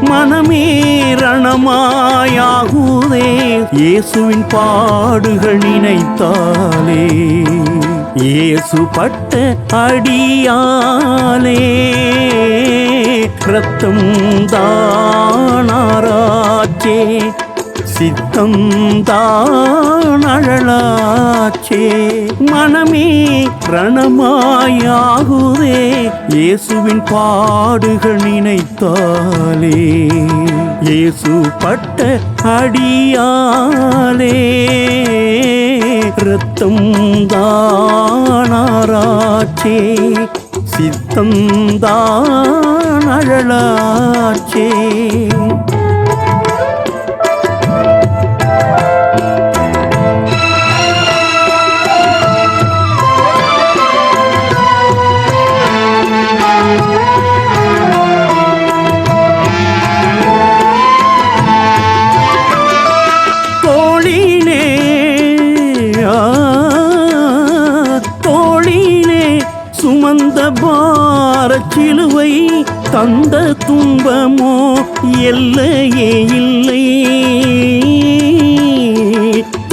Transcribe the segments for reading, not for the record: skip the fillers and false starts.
மனமே ரணமாயாகுதே இயேசுவின் பாடுகள் நினைத்தாலே. இயேசு பட்ட அடியாலே இரத்தம் தானாராச்சே, சித்தம் தானழலாச்சே. மனமே ரணமாயாகுதே இயேசுவின் பாடுகள் நினைத்தாலே. இயேசு பட்ட அடியாலே இரத்தம் தானாராச்சே, சித்தம் தானழலாச்சே. சுமந்த பாரச்சிலுவை தந்த துன்பமோ எல்லையே இல்லை.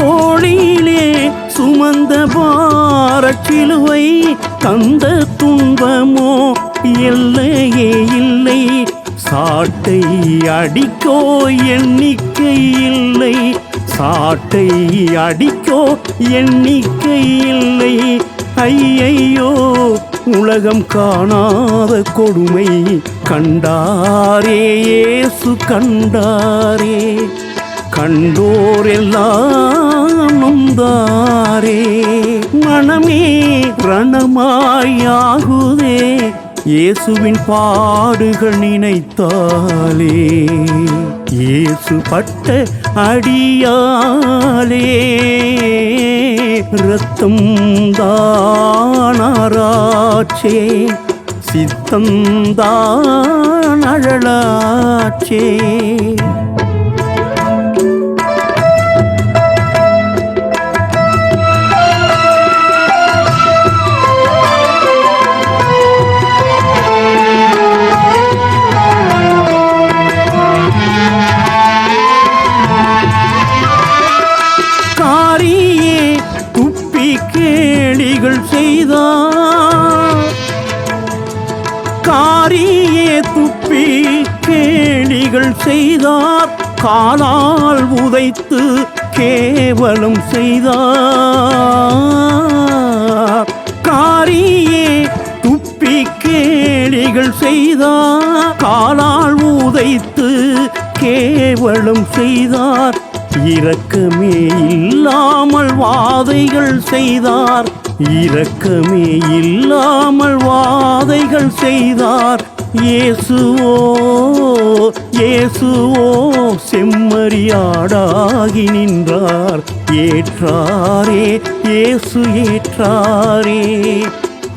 தோளிலே சுமந்த பாரச்சிலுவை தந்த துன்பமோ எல்லையே இல்லை. சாட்டை அடிக்கோ எண்ணிக்கை இல்லை, சாட்டை அடிக்கோ எண்ணிக்கை இல்லை. ஐயையோ உலகம் காணாத கொடுமை கண்டாரே இயேசு கண்டாரே. கண்டோர் எல்லாம் நொந்தாரே. மனமே ரணமாயாகுதே இயேசுவின் பாடுகள் நினைத்தாலே. இயேசு பட்ட அடியாலே இரத்தம் தானாராச்சே, சித்தம் தானழலாச்சே. கேலிகள் செய்தார், காரியே துப்பி கேலிகள் செய்தார். காலால் உதைத்து கேவலம் செய்தார். காரியே துப்பி கேலிகள் செய்தார். காலால் உதைத்து கேவலம் செய்தார். இரக்கமே இல்லாமல் வாதைகள் செய்தார். இரக்கமே இல்லாமல் வாதைகள் செய்தார். இயேசுவோ இயேசுவோ செம்மறியாடாகி நின்றார். ஏற்றாரே இயேசு ஏற்றாரே.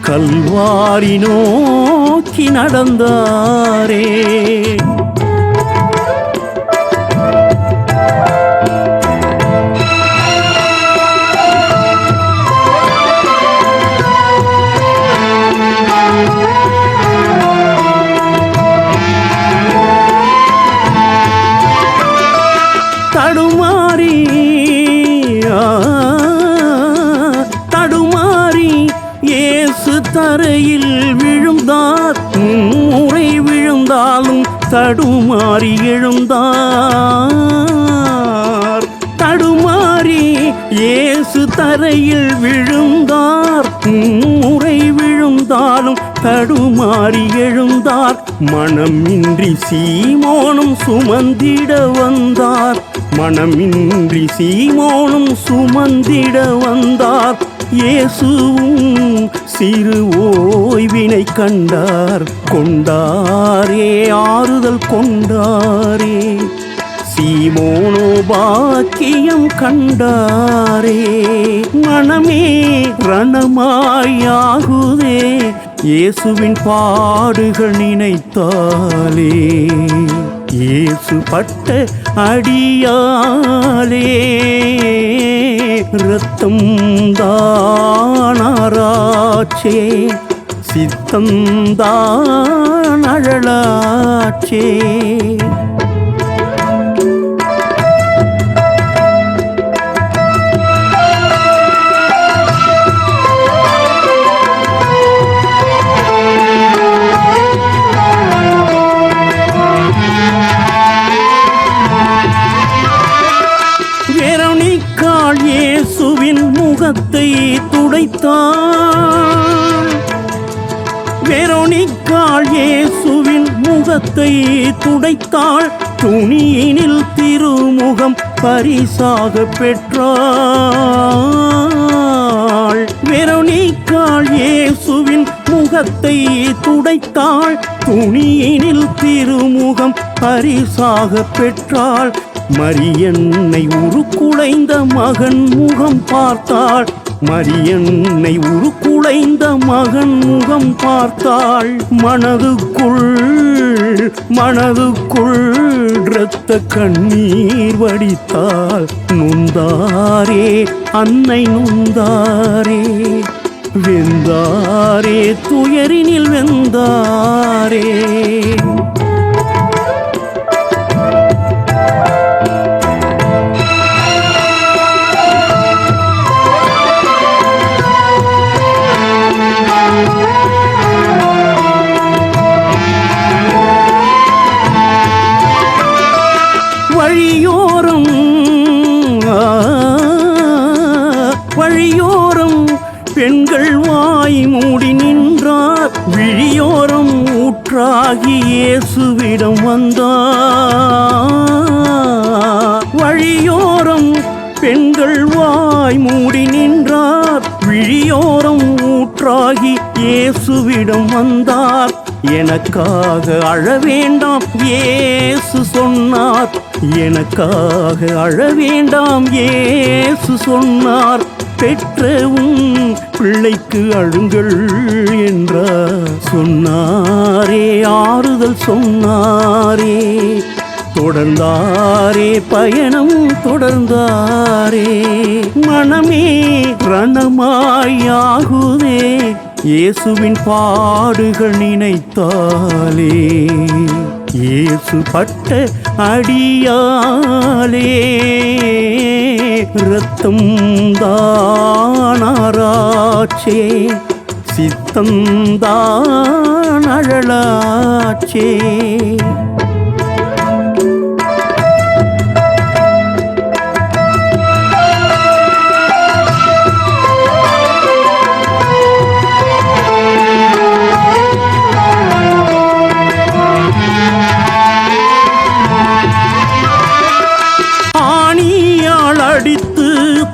கல்வாரி நோக்கி நடந்தாரே. தடுமாறி தடுமாறி இயேசு தரையில் விழுந்தார். முறை விழுந்தாலும் தடுமாறி எழுந்தார். தடுமாறி இயேசு தரையில் விழுந்தார். முறை விழுந்தாலும் தடுமாறி எழுந்தார். மனமின்றி சீமோனும் சுமந்திட வந்தார். மனமின்றி சீமோனும் சுமந்திட வந்தார். இயேசுவும் சிறு ஓய்வினை கண்டார். கொண்டாரே ஆறுதல் கொண்டாரே. சீமோனோ பாக்கியம் கண்டாரே. மனமே ரணமாயாகுதே இயேசுவின் பாடுகள் நினைத்தாலே. இயேசு பட்ட அடியாலே இரத்தம் தானாராச்சே, சித்தந்தான் அழலாச்சே. வெரோனிக்காள் இயேசுவின் முகத்தை துடைத்தாள். வெரோனிக்காள் இயேசுவின் முகத்தை துடைத்தாள். துணியினில் திருமுகம் பரிசாக பெற்றாள். வெரோனிக்காள் இயேசுவின் முகத்தை துடைத்தாள். துணியினில் திருமுகம் பரிசாக பெற்றாள். மரியன்னை உருக்குலைந்த மகன் முகம் பார்த்தாள். மரியன்னை உருக்குலைந்த மகன் முகம் பார்த்தாள். மனதுக்குள் இரத்த கண்ணீர் வடித்தாள். நொந்தாரே அன்னை நொந்தாரே, வெந்தாரே துயரினில் வெந்தாரே. வழியோரம் பெண்கள் வாய் மூடி நின்றார். விழியோரம் ஊற்றாகி இயேசுவிடம் வந்தார். வழியோரம் பெண்கள் வாய் மூடி நின்றார். விழியோரம் ஊற்றாகி இயேசுவிடம் வந்தார். எனக்காக அழ வேண்டாம் இயேசு சொன்னார். எனக்காக அழ வேண்டாம் இயேசு சொன்னார். பெற்ற உன் பிள்ளைக்கு அழுங்கள் என்றார். சொன்னாரே ஆறுதல் சொன்னாரே. தொடர்ந்தாரே பயணம் தொடர்ந்தாரே. மனமே ரணமாயாகுதே இயேசுவின் பாடுகள் நினைத்தாலே. இயேசு பட்ட அடியாலே இரத்தம் தானாராச்சே. சித்தந்தான் அழலாச்சே. அடித்து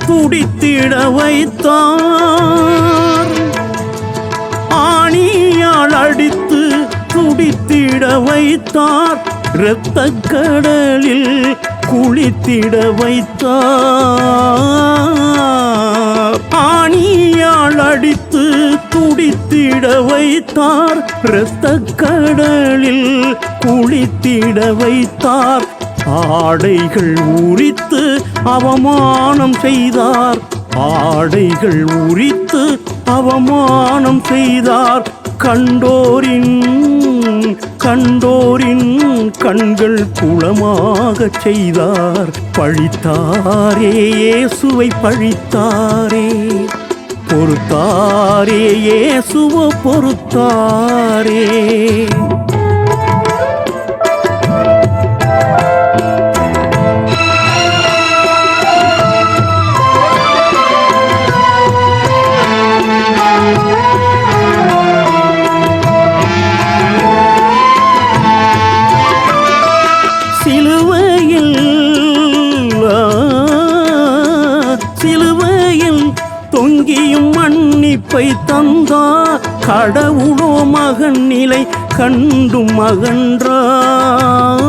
துடித்திட வைத்தார். ஆணியால் அடித்து துடித்திட வைத்தார். இரத்த கடலில் குளித்திட வைத்தார். ஆணியால் அடித்து துடித்திட வைத்தார். இரத்த கடலில் குளித்திட வைத்தார். ஆடைகள் உரித்து அவமானம் செய்தார். ஆடைகள் உரித்து அவமானம் செய்தார். கண்டோரின் கண்கள் குளமாக செய்தார். பழித்தாரே இயேசுவை பழித்தாரே. பொறுத்தாரே இயேசுவை பொறுத்தாரே. சிலுவையில் தொங்கியும் மன்னிப்பை தந்தார். கடவுளோ மகன் நிலை கண்டும் மகன்றார்.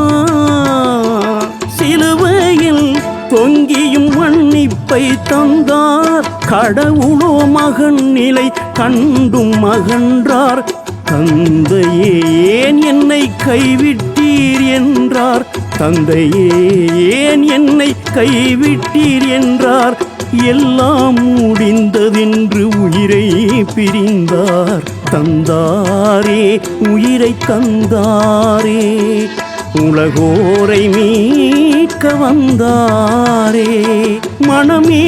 சிலுவையில் தொங்கியும் மன்னிப்பை தந்தார். கடவுளோ மகன் நிலை கண்டும் மகன்றார். தந்தையே ஏன் என்னை கைவிட்டீர் என்றார். தந்தையே ஏன் என்னை கைவிட்டீர் என்றார். எல்லாம் முடிந்ததென்று உயிரை பிரிந்தார். தந்தாரே, உயிரை தந்தாரே, உலகோரை மீட்க வந்தாரே. மனமே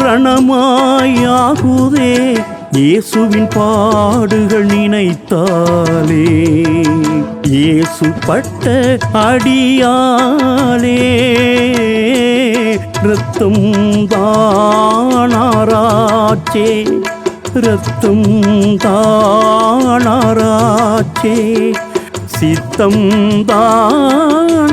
ரணமாயாகுதே இயேசுவின் பாடுகள் நினைத்தாலே, இயேசு பட்ட அடியாலே இரத்தம் தானாராச்சே, இரத்தம் தானாராச்சே, சித்தம் தானாராச்சே.